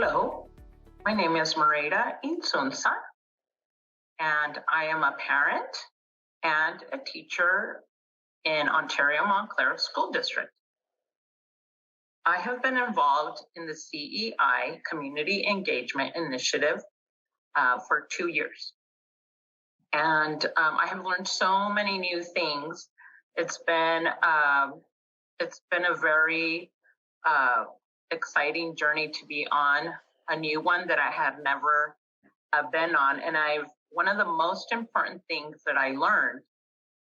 Hello, my name is Mireida Inzunza, and I am a parent and a teacher in Ontario-Montclair School District. I have been involved in the CEI Community Engagement Initiative for 2 years. And I have learned so many new things. It's been a very exciting journey to be on, a new one that I had never been on. And one of the most important things that I learned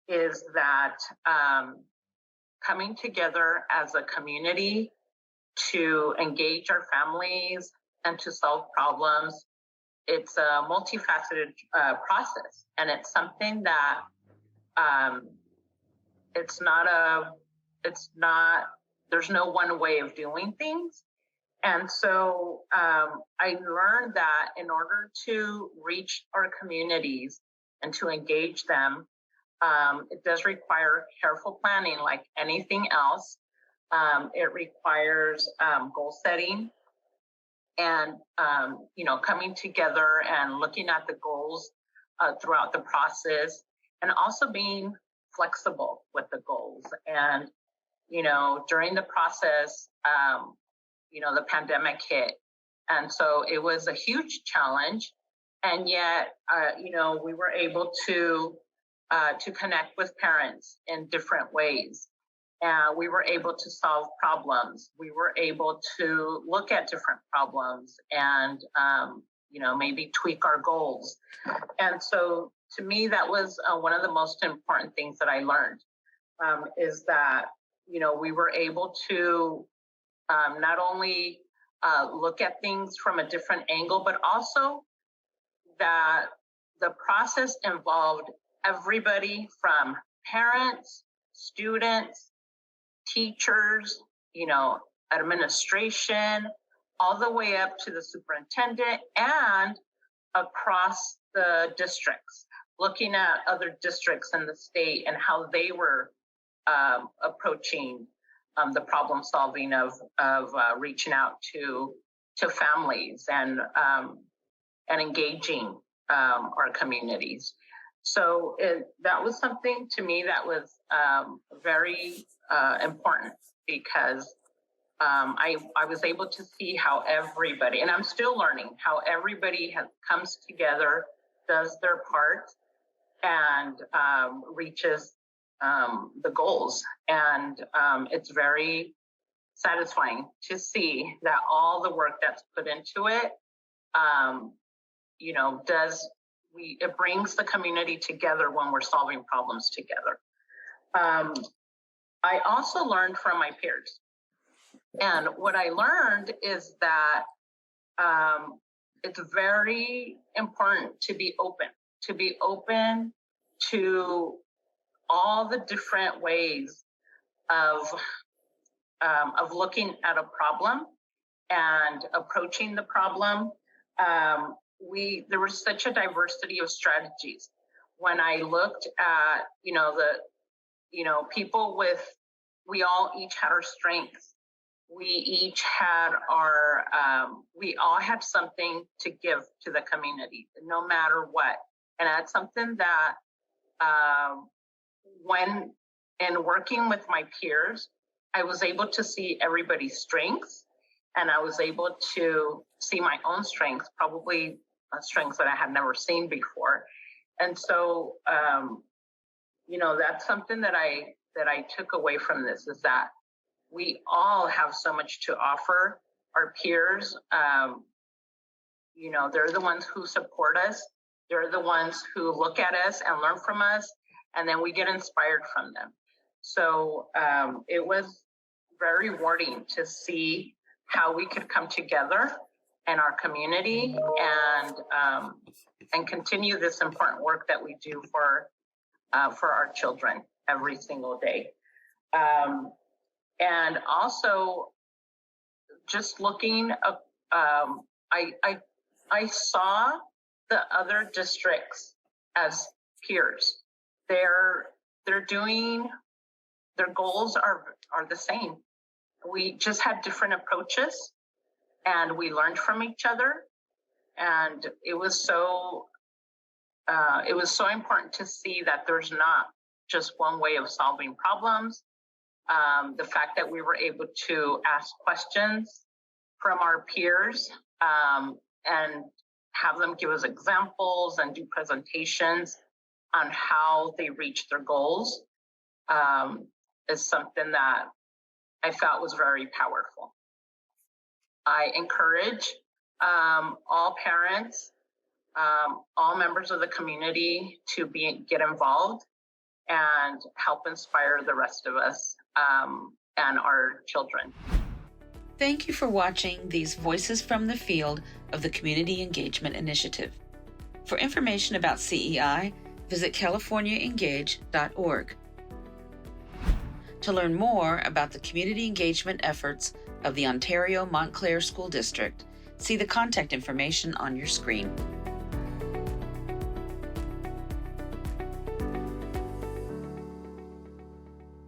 is that coming together as a community to engage our families and to solve problems, it's a multifaceted process. And it's something that there's no one way of doing things. And so I learned that in order to reach our communities and to engage them, it does require careful planning like anything else. It requires goal setting and, coming together and looking at the goals throughout the process, and also being flexible with the goals. And, during the process, the pandemic hit. And so it was a huge challenge. And yet, we were able to connect with parents in different ways. We were able to solve problems. We were able to look at different problems and, maybe tweak our goals. And so to me, that was one of the most important things that I learned, is that, we were able to not only look at things from a different angle, but also that the process involved everybody from parents, students, teachers, administration, all the way up to the superintendent and across the districts, looking at other districts in the state and how they were approaching the problem solving of reaching out to families and engaging our communities. So that was something to me that was very important, because I was able to see how everybody, and I'm still learning, how everybody comes together, does their part, and reaches the goals. And it's very satisfying to see that all the work that's put into it, it brings the community together when we're solving problems together. I also learned from my peers. And what I learned is that it's very important to be open to all the different ways of looking at a problem and approaching the problem. There was such a diversity of strategies. When I looked at, people we all each had our strengths. We each had we all had something to give to the community, no matter what. And that's something that, when in working with my peers, I was able to see everybody's strengths, and I was able to see my own strengths, probably strengths that I had never seen before. And so, that's something that I took away from this, is that we all have so much to offer. Our peers, they're the ones who support us. They're the ones who look at us and learn from us, and then we get inspired from them. So it was very rewarding to see how we could come together in our community and continue this important work that we do for our children every single day. And also, just looking up, I saw the other districts as peers. Their goals are the same. We just had different approaches, and we learned from each other. And it was so important to see that there's not just one way of solving problems. The fact that we were able to ask questions from our peers and have them give us examples and do presentations on how they reach their goals is something that I felt was very powerful. I encourage all parents, all members of the community to get involved and help inspire the rest of us and our children. Thank you for watching these Voices from the Field of the Community Engagement Initiative. For information about CEI, visit californiaengage.org. To learn more about the community engagement efforts of the Ontario-Montclair School District, see the contact information on your screen.